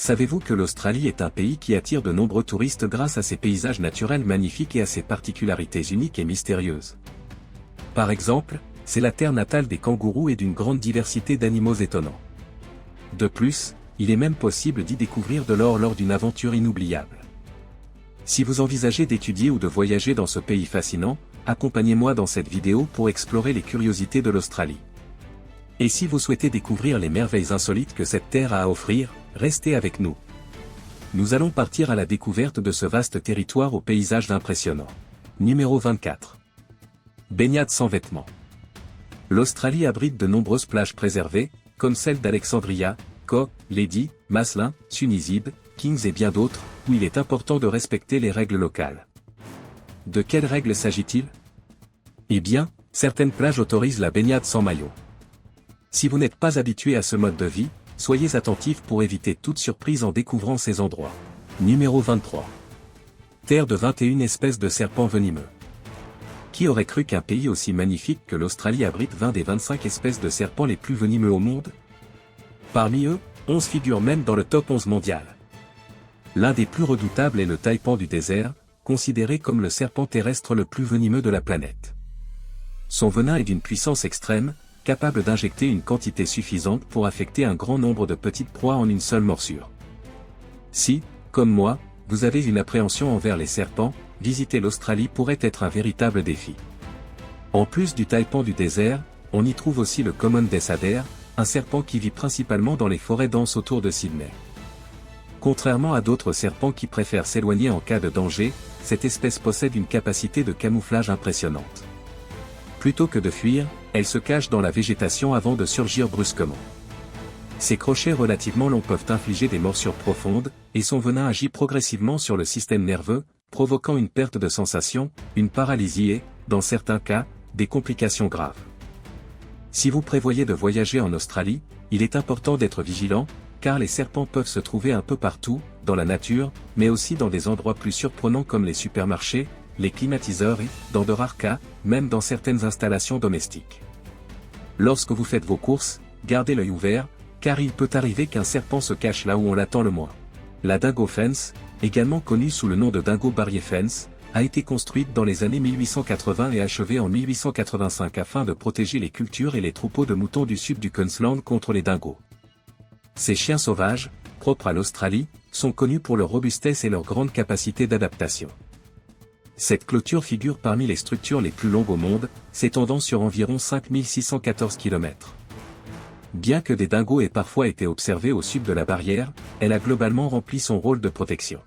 Savez-vous que l'Australie est un pays qui attire de nombreux touristes grâce à ses paysages naturels magnifiques et à ses particularités uniques et mystérieuses? Par exemple, c'est la terre natale des kangourous et d'une grande diversité d'animaux étonnants. De plus, il est même possible d'y découvrir de l'or lors d'une aventure inoubliable. Si vous envisagez d'étudier ou de voyager dans ce pays fascinant, accompagnez-moi dans cette vidéo pour explorer les curiosités de l'Australie. Et si vous souhaitez découvrir les merveilles insolites que cette terre a à offrir, restez avec nous. Nous allons partir à la découverte de ce vaste territoire aux paysages impressionnants. Numéro 24. Baignade sans vêtements. L'Australie abrite de nombreuses plages préservées, comme celle d'Alexandria, Cook, Lady, Maslin, Sunisib, Kings et bien d'autres, où il est important de respecter les règles locales. De quelles règles s'agit-il? Eh bien, certaines plages autorisent la baignade sans maillot. Si vous n'êtes pas habitué à ce mode de vie, soyez attentifs pour éviter toute surprise en découvrant ces endroits. Numéro 23. Terre de 21 espèces de serpents venimeux. Qui aurait cru qu'un pays aussi magnifique que l'Australie abrite 20 des 25 espèces de serpents les plus venimeux au monde? Parmi eux, 11 figurent même dans le top 11 mondial. L'un des plus redoutables est le taipan du désert, considéré comme le serpent terrestre le plus venimeux de la planète. Son venin est d'une puissance extrême, capable d'injecter une quantité suffisante pour affecter un grand nombre de petites proies en une seule morsure. Si, comme moi, vous avez une appréhension envers les serpents, visiter l'Australie pourrait être un véritable défi. En plus du taipan du désert, on y trouve aussi le common death adder, un serpent qui vit principalement dans les forêts denses autour de Sydney. Contrairement à d'autres serpents qui préfèrent s'éloigner en cas de danger, cette espèce possède une capacité de camouflage impressionnante. Plutôt que de fuir, elle se cache dans la végétation avant de surgir brusquement. Ses crochets relativement longs peuvent infliger des morsures profondes, et son venin agit progressivement sur le système nerveux, provoquant une perte de sensation, une paralysie et, dans certains cas, des complications graves. Si vous prévoyez de voyager en Australie, il est important d'être vigilant, car les serpents peuvent se trouver un peu partout, dans la nature, mais aussi dans des endroits plus surprenants comme les supermarchés, les climatiseurs et, dans de rares cas, même dans certaines installations domestiques. Lorsque vous faites vos courses, gardez l'œil ouvert, car il peut arriver qu'un serpent se cache là où on l'attend le moins. La dingo fence, également connue sous le nom de dingo barrier fence, a été construite dans les années 1880 et achevée en 1885 afin de protéger les cultures et les troupeaux de moutons du sud du Queensland contre les dingos. Ces chiens sauvages, propres à l'Australie, sont connus pour leur robustesse et leur grande capacité d'adaptation. Cette clôture figure parmi les structures les plus longues au monde, s'étendant sur environ 5614 km. Bien que des dingos aient parfois été observés au sud de la barrière, elle a globalement rempli son rôle de protection.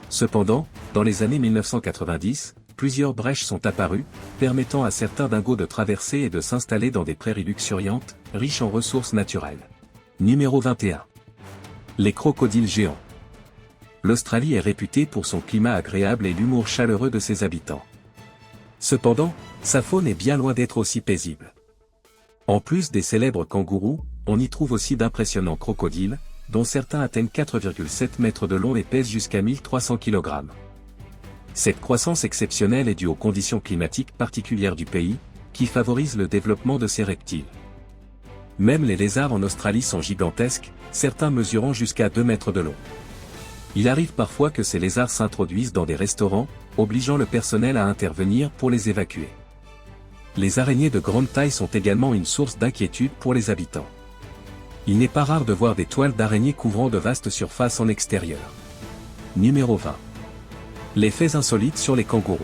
Cependant, dans les années 1990, plusieurs brèches sont apparues, permettant à certains dingos de traverser et de s'installer dans des prairies luxuriantes, riches en ressources naturelles. Numéro 21. Les crocodiles géants. L'Australie est réputée pour son climat agréable et l'humour chaleureux de ses habitants. Cependant, sa faune est bien loin d'être aussi paisible. En plus des célèbres kangourous, on y trouve aussi d'impressionnants crocodiles, dont certains atteignent 4,7 mètres de long et pèsent jusqu'à 1300 kg. Cette croissance exceptionnelle est due aux conditions climatiques particulières du pays, qui favorisent le développement de ces reptiles. Même les lézards en Australie sont gigantesques, certains mesurant jusqu'à 2 mètres de long. Il arrive parfois que ces lézards s'introduisent dans des restaurants, obligeant le personnel à intervenir pour les évacuer. Les araignées de grande taille sont également une source d'inquiétude pour les habitants. Il n'est pas rare de voir des toiles d'araignées couvrant de vastes surfaces en extérieur. Numéro 20. Les faits insolites sur les kangourous.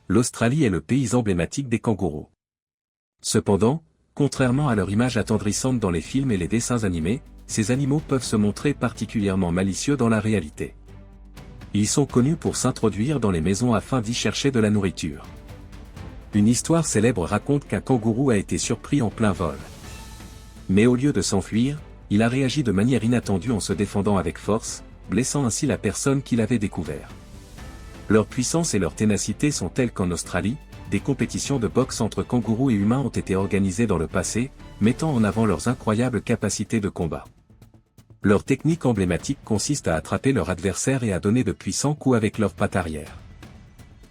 L'Australie est le pays emblématique des kangourous. Cependant, contrairement à leur image attendrissante dans les films et les dessins animés, ces animaux peuvent se montrer particulièrement malicieux dans la réalité. Ils sont connus pour s'introduire dans les maisons afin d'y chercher de la nourriture. Une histoire célèbre raconte qu'un kangourou a été surpris en plein vol. Mais au lieu de s'enfuir, il a réagi de manière inattendue en se défendant avec force, blessant ainsi la personne qui l'avait découvert. Leur puissance et leur ténacité sont telles qu'en Australie, des compétitions de boxe entre kangourous et humains ont été organisées dans le passé, mettant en avant leurs incroyables capacités de combat. Leur technique emblématique consiste à attraper leur adversaire et à donner de puissants coups avec leurs pattes arrière.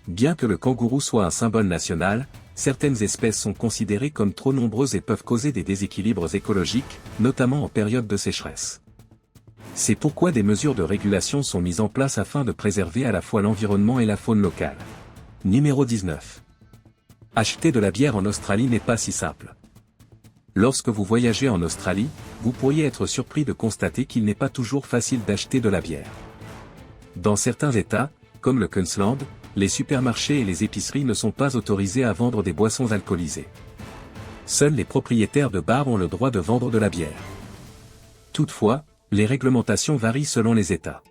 Bien que le kangourou soit un symbole national, certaines espèces sont considérées comme trop nombreuses et peuvent causer des déséquilibres écologiques, notamment en période de sécheresse. C'est pourquoi des mesures de régulation sont mises en place afin de préserver à la fois l'environnement et la faune locale. Numéro 19. Acheter de la bière en Australie n'est pas si simple. Lorsque vous voyagez en Australie, vous pourriez être surpris de constater qu'il n'est pas toujours facile d'acheter de la bière. Dans certains États, comme le Queensland, les supermarchés et les épiceries ne sont pas autorisés à vendre des boissons alcoolisées. Seuls les propriétaires de bars ont le droit de vendre de la bière. Toutefois, les réglementations varient selon les États.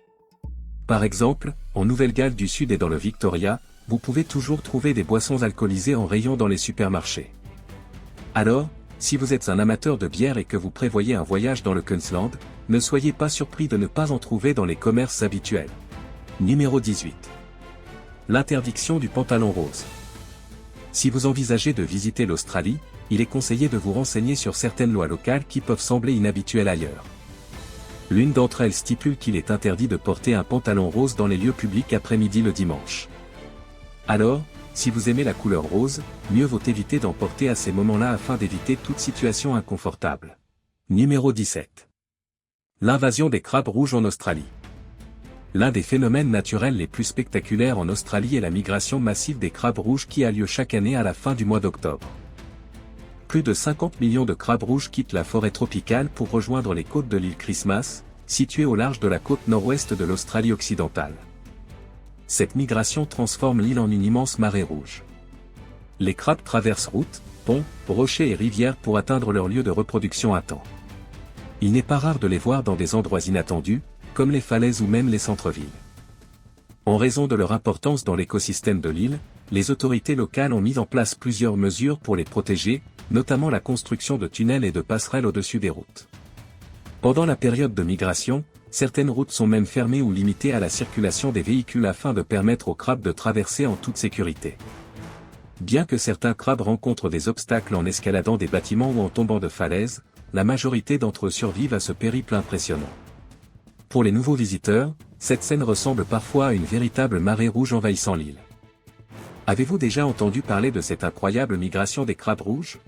Par exemple, en Nouvelle-Galles du Sud et dans le Victoria, vous pouvez toujours trouver des boissons alcoolisées en rayon dans les supermarchés. Alors, si vous êtes un amateur de bière et que vous prévoyez un voyage dans le Queensland, ne soyez pas surpris de ne pas en trouver dans les commerces habituels. Numéro 18. L'interdiction du pantalon rose. Si vous envisagez de visiter l'Australie, il est conseillé de vous renseigner sur certaines lois locales qui peuvent sembler inhabituelles ailleurs. L'une d'entre elles stipule qu'il est interdit de porter un pantalon rose dans les lieux publics après-midi le dimanche. Alors, si vous aimez la couleur rose, mieux vaut éviter d'en porter à ces moments-là afin d'éviter toute situation inconfortable. Numéro 17. L'invasion des crabes rouges en Australie. L'un des phénomènes naturels les plus spectaculaires en Australie est la migration massive des crabes rouges qui a lieu chaque année à la fin du mois d'octobre. Plus de 50 millions de crabes rouges quittent la forêt tropicale pour rejoindre les côtes de l'île Christmas, située au large de la côte nord-ouest de l'Australie occidentale. Cette migration transforme l'île en une immense marée rouge. Les crabes traversent routes, ponts, rochers et rivières pour atteindre leur lieu de reproduction à temps. Il n'est pas rare de les voir dans des endroits inattendus, comme les falaises ou même les centres-villes. En raison de leur importance dans l'écosystème de l'île, les autorités locales ont mis en place plusieurs mesures pour les protéger, notamment la construction de tunnels et de passerelles au-dessus des routes. Pendant la période de migration, certaines routes sont même fermées ou limitées à la circulation des véhicules afin de permettre aux crabes de traverser en toute sécurité. Bien que certains crabes rencontrent des obstacles en escaladant des bâtiments ou en tombant de falaises, la majorité d'entre eux survivent à ce périple impressionnant. Pour les nouveaux visiteurs, cette scène ressemble parfois à une véritable marée rouge envahissant l'île. Avez-vous déjà entendu parler de cette incroyable migration des crabes rouges?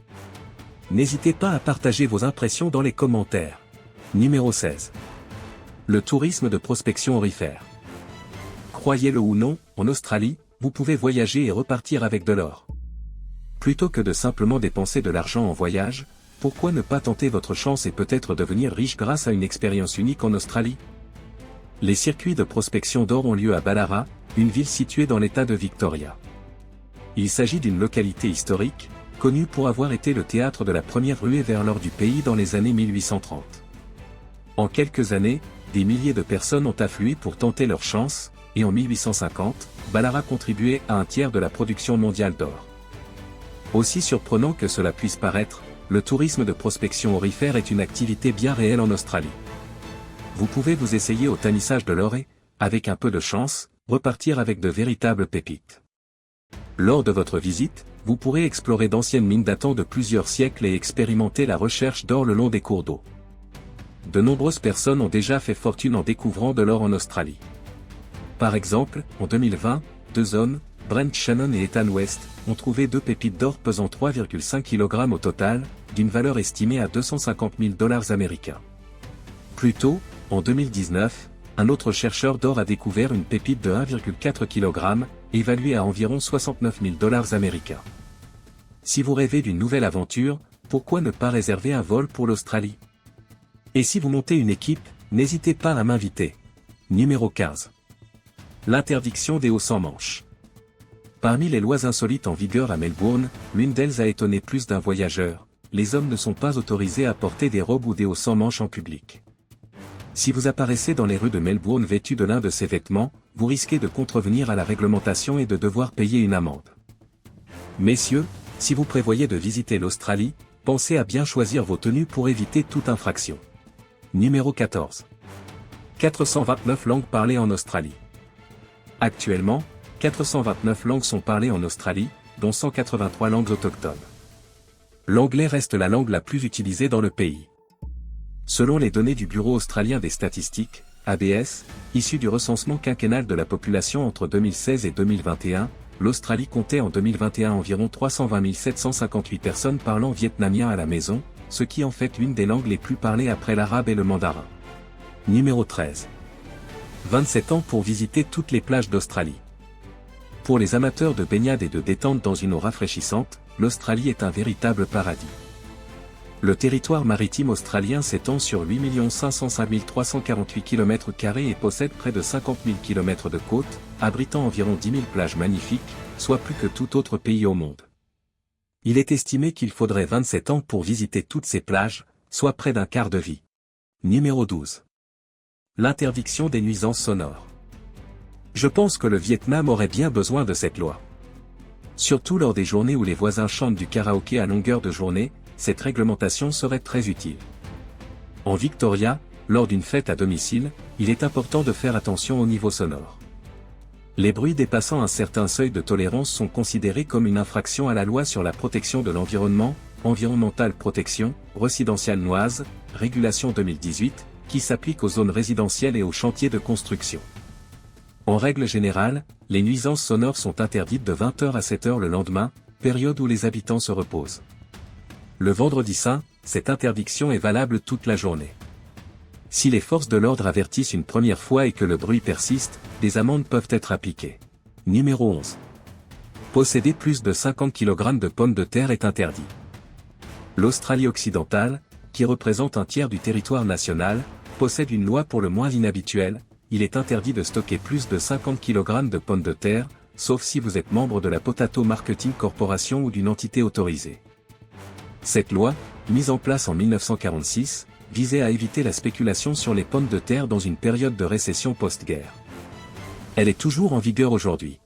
N'hésitez pas à partager vos impressions dans les commentaires. Numéro 16. Le tourisme de prospection aurifère. Croyez-le ou non, en Australie, vous pouvez voyager et repartir avec de l'or. Plutôt que de simplement dépenser de l'argent en voyage, pourquoi ne pas tenter votre chance et peut-être devenir riche grâce à une expérience unique en Australie? Les circuits de prospection d'or ont lieu à Ballarat, une ville située dans l'État de Victoria. Il s'agit d'une localité historique, connue pour avoir été le théâtre de la première ruée vers l'or du pays dans les années 1830. En quelques années, des milliers de personnes ont afflué pour tenter leur chance, et en 1850, Ballarat contribuait à un tiers de la production mondiale d'or. Aussi surprenant que cela puisse paraître, le tourisme de prospection aurifère est une activité bien réelle en Australie. Vous pouvez vous essayer au tannissage de l'or et, avec un peu de chance, repartir avec de véritables pépites. Lors de votre visite, vous pourrez explorer d'anciennes mines datant de plusieurs siècles et expérimenter la recherche d'or le long des cours d'eau. De nombreuses personnes ont déjà fait fortune en découvrant de l'or en Australie. Par exemple, en 2020, deux hommes, Brent Shannon et Ethan West, ont trouvé 2 pépites d'or pesant 3,5 kg au total, d'une valeur estimée à $250 000 américains. Plus tôt, en 2019, un autre chercheur d'or a découvert une pépite de 1,4 kg, évaluée à environ $69 000 américains. Si vous rêvez d'une nouvelle aventure, pourquoi ne pas réserver un vol pour l'Australie? Et si vous montez une équipe, n'hésitez pas à m'inviter. Numéro 15. L'interdiction des hauts sans manches. Parmi les lois insolites en vigueur à Melbourne, l'une d'elles a étonné plus d'un voyageur: les hommes ne sont pas autorisés à porter des robes ou des hauts sans manches en public. Si vous apparaissez dans les rues de Melbourne vêtu de l'un de ces vêtements, vous risquez de contrevenir à la réglementation et de devoir payer une amende. Messieurs, si vous prévoyez de visiter l'Australie, pensez à bien choisir vos tenues pour éviter toute infraction. Numéro 14. 429 langues parlées en Australie. Actuellement, 429 langues sont parlées en Australie, dont 183 langues autochtones. L'anglais reste la langue la plus utilisée dans le pays. Selon les données du Bureau australien des statistiques, ABS, issues du recensement quinquennal de la population entre 2016 et 2021, l'Australie comptait en 2021 environ 320 758 personnes parlant vietnamien à la maison, ce qui en fait l'une des langues les plus parlées après l'arabe et le mandarin. Numéro 13. 27 ans pour visiter toutes les plages d'Australie. Pour les amateurs de baignade et de détente dans une eau rafraîchissante, l'Australie est un véritable paradis. Le territoire maritime australien s'étend sur 8 505 348 km² et possède près de 50 000 km de côtes, abritant environ 10 000 plages magnifiques, soit plus que tout autre pays au monde. Il est estimé qu'il faudrait 27 ans pour visiter toutes ces plages, soit près d'un quart de vie. Numéro 12. L'interdiction des nuisances sonores. Je pense que le Vietnam aurait bien besoin de cette loi. Surtout lors des journées où les voisins chantent du karaoké à longueur de journée, cette réglementation serait très utile. En Victoria, lors d'une fête à domicile, il est important de faire attention au niveau sonore. Les bruits dépassant un certain seuil de tolérance sont considérés comme une infraction à la loi sur la protection de l'environnement, Environmental Protection, Residential-Noise, Régulation 2018, qui s'applique aux zones résidentielles et aux chantiers de construction. En règle générale, les nuisances sonores sont interdites de 20h à 7h le lendemain, période où les habitants se reposent. Le vendredi saint, cette interdiction est valable toute la journée. Si les forces de l'ordre avertissent une première fois et que le bruit persiste, des amendes peuvent être appliquées. Numéro 11. Posséder plus de 50 kg de pommes de terre est interdit. L'Australie occidentale, qui représente un tiers du territoire national, possède une loi pour le moins inhabituelle. Il est interdit de stocker plus de 50 kg de pommes de terre, sauf si vous êtes membre de la Potato Marketing Corporation ou d'une entité autorisée. Cette loi, mise en place en 1946, visait à éviter la spéculation sur les pommes de terre dans une période de récession post-guerre. Elle est toujours en vigueur aujourd'hui.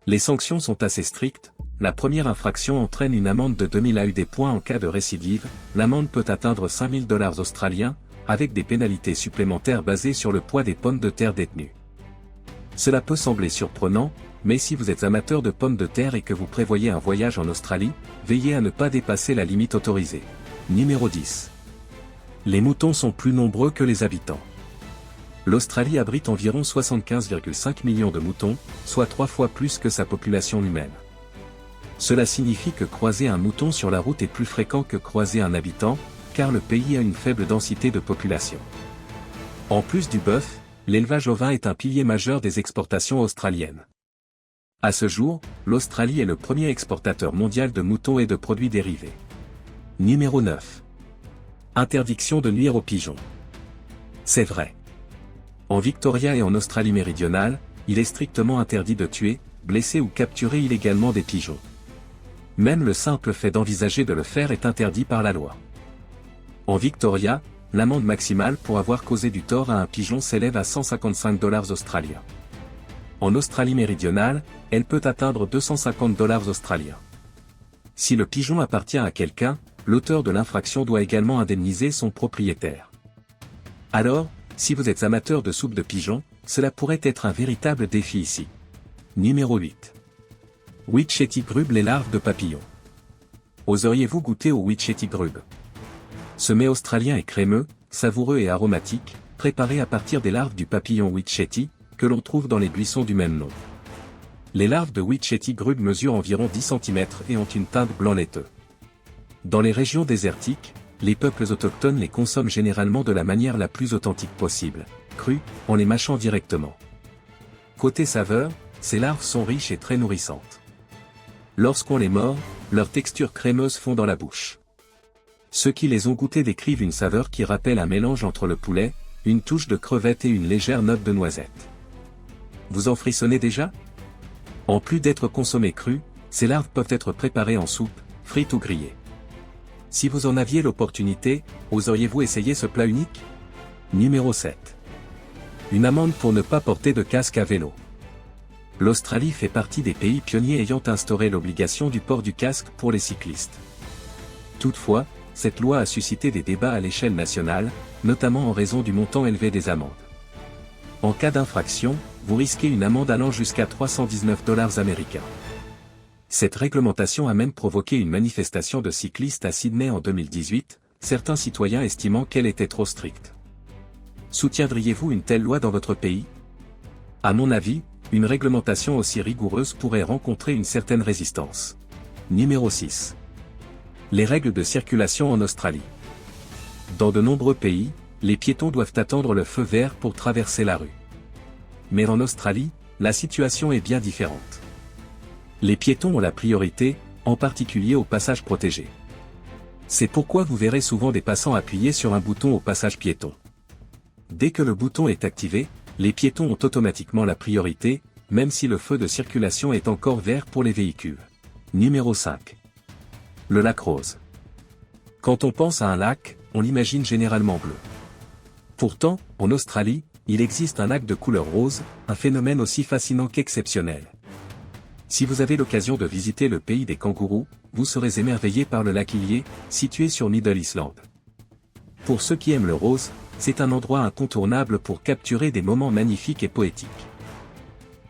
Les sanctions sont assez strictes. La première infraction entraîne une amende de 2000 AUD en cas de récidive. L'amende peut atteindre 5000 $ australiens, avec des pénalités supplémentaires basées sur le poids des pommes de terre détenues. Cela peut sembler surprenant, mais si vous êtes amateur de pommes de terre et que vous prévoyez un voyage en Australie, veillez à ne pas dépasser la limite autorisée. Numéro 10. Les moutons sont plus nombreux que les habitants. L'Australie abrite environ 75,5 millions de moutons, soit 3 fois plus que sa population humaine. Cela signifie que croiser un mouton sur la route est plus fréquent que croiser un habitant, car le pays a une faible densité de population. En plus du bœuf, l'élevage ovin est un pilier majeur des exportations australiennes. À ce jour, l'Australie est le premier exportateur mondial de moutons et de produits dérivés. Numéro 9. Interdiction de nuire aux pigeons. C'est vrai. En Victoria et en Australie méridionale, il est strictement interdit de tuer, blesser ou capturer illégalement des pigeons. Même le simple fait d'envisager de le faire est interdit par la loi. En Victoria, l'amende maximale pour avoir causé du tort à un pigeon s'élève à 155 $ australiens. En Australie méridionale, elle peut atteindre 250 $ australiens. Si le pigeon appartient à quelqu'un, l'auteur de l'infraction doit également indemniser son propriétaire. Alors, si vous êtes amateur de soupe de pigeon, cela pourrait être un véritable défi ici. Numéro 8. Witchetty grub, les larves de papillons. Oseriez-vous goûter au Witchetty grub? Ce mets australien est crémeux, savoureux et aromatique, préparé à partir des larves du papillon Witchetty, que l'on trouve dans les buissons du même nom. Les larves de Witchetty grub mesurent environ 10 cm et ont une teinte blanc laiteux. Dans les régions désertiques, les peuples autochtones les consomment généralement de la manière la plus authentique possible, crus, en les mâchant directement. Côté saveur, ces larves sont riches et très nourrissantes. Lorsqu'on les mord, leur texture crémeuse fond dans la bouche. Ceux qui les ont goûtés décrivent une saveur qui rappelle un mélange entre le poulet, une touche de crevette et une légère note de noisette. Vous en frissonnez déjà? En plus d'être consommés crus, ces larves peuvent être préparées en soupe, frites ou grillées. Si vous en aviez l'opportunité, oseriez-vous essayer ce plat unique? Numéro 7. Une amende pour ne pas porter de casque à vélo. L'Australie fait partie des pays pionniers ayant instauré l'obligation du port du casque pour les cyclistes. Toutefois, cette loi a suscité des débats à l'échelle nationale, notamment en raison du montant élevé des amendes. En cas d'infraction, vous risquez une amende allant jusqu'à 319 $ américains. Cette réglementation a même provoqué une manifestation de cyclistes à Sydney en 2018, certains citoyens estimant qu'elle était trop stricte. Soutiendriez-vous une telle loi dans votre pays? À mon avis, une réglementation aussi rigoureuse pourrait rencontrer une certaine résistance. Numéro 6. Les règles de circulation en Australie. Dans de nombreux pays, les piétons doivent attendre le feu vert pour traverser la rue. Mais en Australie, la situation est bien différente. Les piétons ont la priorité, en particulier au passage protégé. C'est pourquoi vous verrez souvent des passants appuyer sur un bouton au passage piéton. Dès que le bouton est activé, les piétons ont automatiquement la priorité, même si le feu de circulation est encore vert pour les véhicules. Numéro 5. Le lac rose. Quand on pense à un lac, on l'imagine généralement bleu. Pourtant, en Australie, il existe un lac de couleur rose, un phénomène aussi fascinant qu'exceptionnel. Si vous avez l'occasion de visiter le pays des kangourous, vous serez émerveillé par le lac Ilié, situé sur Middle Island. Pour ceux qui aiment le rose, c'est un endroit incontournable pour capturer des moments magnifiques et poétiques.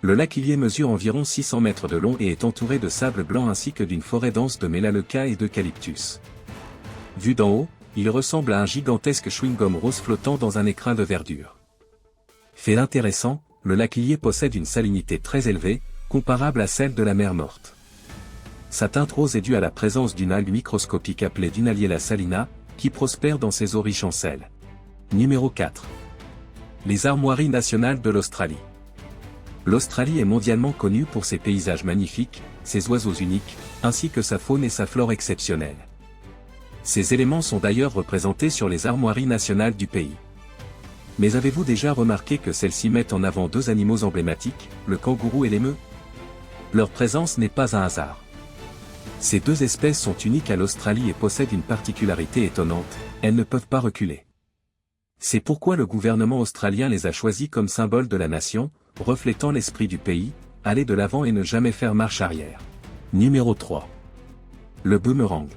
Le lac Ilié mesure environ 600 mètres de long et est entouré de sable blanc ainsi que d'une forêt dense de mélaleuca et d'eucalyptus. Vu d'en haut, il ressemble à un gigantesque chewing-gum rose flottant dans un écrin de verdure. Fait intéressant, le lac Ilié possède une salinité très élevée, comparable à celle de la mer Morte. Sa teinte rose est due à la présence d'une algue microscopique appelée Dunaliella salina, qui prospère dans ses eaux riches en sel. Numéro 4. Les armoiries nationales de l'Australie. L'Australie est mondialement connue pour ses paysages magnifiques, ses oiseaux uniques, ainsi que sa faune et sa flore exceptionnelles. Ces éléments sont d'ailleurs représentés sur les armoiries nationales du pays. Mais avez-vous déjà remarqué que celles-ci mettent en avant deux animaux emblématiques, le kangourou et l'émeu? Leur présence n'est pas un hasard. Ces deux espèces sont uniques à l'Australie et possèdent une particularité étonnante, elles ne peuvent pas reculer. C'est pourquoi le gouvernement australien les a choisis comme symbole de la nation, reflétant l'esprit du pays, aller de l'avant et ne jamais faire marche arrière. Numéro 3. Le boomerang.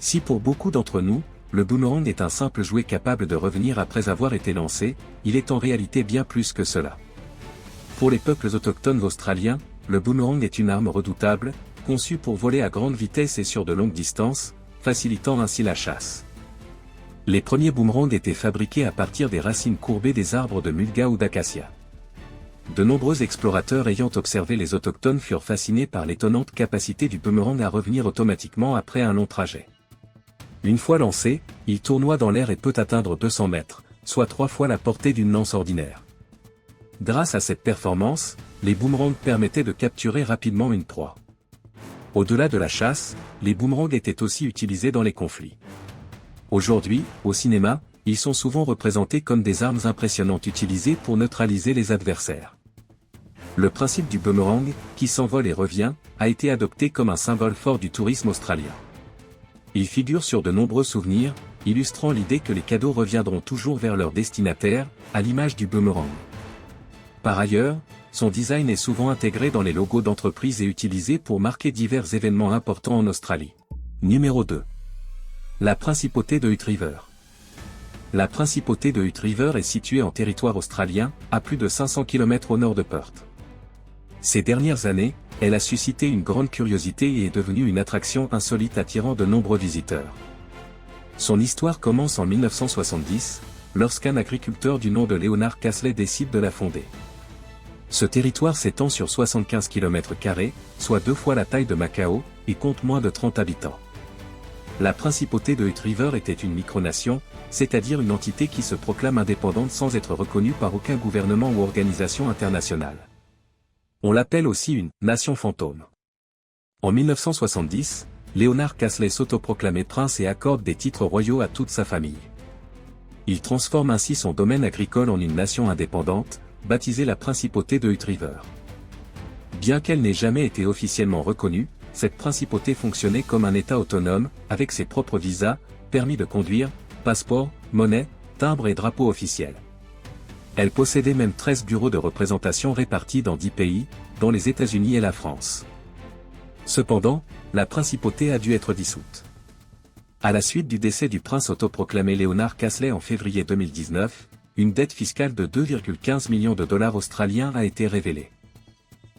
Si pour beaucoup d'entre nous, le boomerang est un simple jouet capable de revenir après avoir été lancé, il est en réalité bien plus que cela. Pour les peuples autochtones australiens, le boomerang est une arme redoutable, conçue pour voler à grande vitesse et sur de longues distances, facilitant ainsi la chasse. Les premiers boomerangs étaient fabriqués à partir des racines courbées des arbres de mulga ou d'acacia. De nombreux explorateurs ayant observé les autochtones furent fascinés par l'étonnante capacité du boomerang à revenir automatiquement après un long trajet. Une fois lancé, il tournoie dans l'air et peut atteindre 200 mètres, soit 3 fois la portée d'une lance ordinaire. Grâce à cette performance, les boomerangs permettaient de capturer rapidement une proie. Au-delà de la chasse, les boomerangs étaient aussi utilisés dans les conflits. Aujourd'hui, au cinéma, ils sont souvent représentés comme des armes impressionnantes utilisées pour neutraliser les adversaires. Le principe du boomerang, qui s'envole et revient, a été adopté comme un symbole fort du tourisme australien. Il figure sur de nombreux souvenirs, illustrant l'idée que les cadeaux reviendront toujours vers leur destinataire, à l'image du boomerang. Par ailleurs, son design est souvent intégré dans les logos d'entreprises et utilisé pour marquer divers événements importants en Australie. Numéro 2. La principauté de Hutt River. La principauté de Hutt River est située en territoire australien, à plus de 500 km au nord de Perth. Ces dernières années, elle a suscité une grande curiosité et est devenue une attraction insolite attirant de nombreux visiteurs. Son histoire commence en 1970, lorsqu'un agriculteur du nom de Leonard Casley décide de la fonder. Ce territoire s'étend sur 75 km², soit 2 fois la taille de Macao, et compte moins de 30 habitants. La principauté de Hutt River était une micronation, c'est-à-dire une entité qui se proclame indépendante sans être reconnue par aucun gouvernement ou organisation internationale. On l'appelle aussi une « nation fantôme ». En 1970, Leonard Casley s'autoproclamait prince et accorde des titres royaux à toute sa famille. Il transforme ainsi son domaine agricole en une nation indépendante, baptisée la principauté de Hutt River. Bien qu'elle n'ait jamais été officiellement reconnue, cette principauté fonctionnait comme un État autonome, avec ses propres visas, permis de conduire, passeports, monnaie, timbres et drapeaux officiels. Elle possédait même 13 bureaux de représentation répartis dans 10 pays, dont les États-Unis et la France. Cependant, la principauté a dû être dissoute. À la suite du décès du prince autoproclamé Leonard Casley en février 2019, une dette fiscale de 2,15 millions de dollars australiens a été révélée.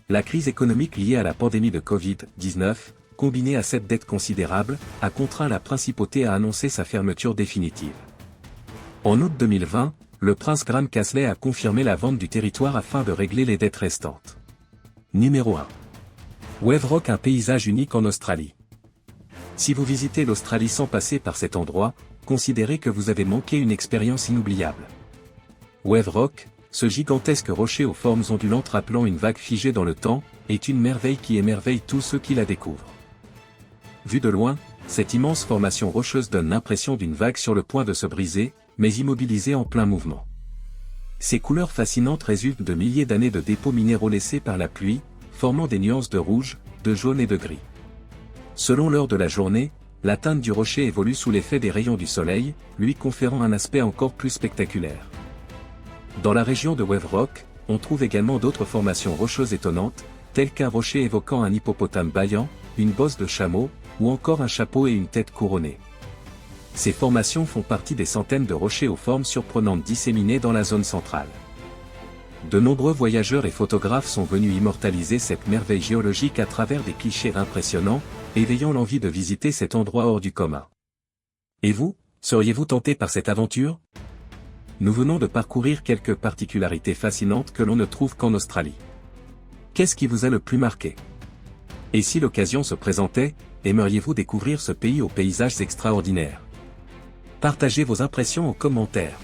La crise économique liée à la pandémie de Covid-19, combinée à cette dette considérable, a contraint la principauté à annoncer sa fermeture définitive. En août 2020, le prince Graham Casley a confirmé la vente du territoire afin de régler les dettes restantes. Numéro 1. Wave Rock, un paysage unique en Australie. Si vous visitez l'Australie sans passer par cet endroit, considérez que vous avez manqué une expérience inoubliable. Wave Rock, ce gigantesque rocher aux formes ondulantes rappelant une vague figée dans le temps, est une merveille qui émerveille tous ceux qui la découvrent. Vu de loin, cette immense formation rocheuse donne l'impression d'une vague sur le point de se briser, mais immobilisée en plein mouvement. Ces couleurs fascinantes résultent de milliers d'années de dépôts minéraux laissés par la pluie, formant des nuances de rouge, de jaune et de gris. Selon l'heure de la journée, la teinte du rocher évolue sous l'effet des rayons du soleil, lui conférant un aspect encore plus spectaculaire. Dans la région de Wave Rock, on trouve également d'autres formations rocheuses étonnantes, telles qu'un rocher évoquant un hippopotame bâillant, une bosse de chameau, ou encore un chapeau et une tête couronnée. Ces formations font partie des centaines de rochers aux formes surprenantes disséminés dans la zone centrale. De nombreux voyageurs et photographes sont venus immortaliser cette merveille géologique à travers des clichés impressionnants, éveillant l'envie de visiter cet endroit hors du commun. Et vous, seriez-vous tenté par cette aventure? Nous venons de parcourir quelques particularités fascinantes que l'on ne trouve qu'en Australie. Qu'est-ce qui vous a le plus marqué? Et si l'occasion se présentait, aimeriez-vous découvrir ce pays aux paysages extraordinaires? Partagez vos impressions en commentaire.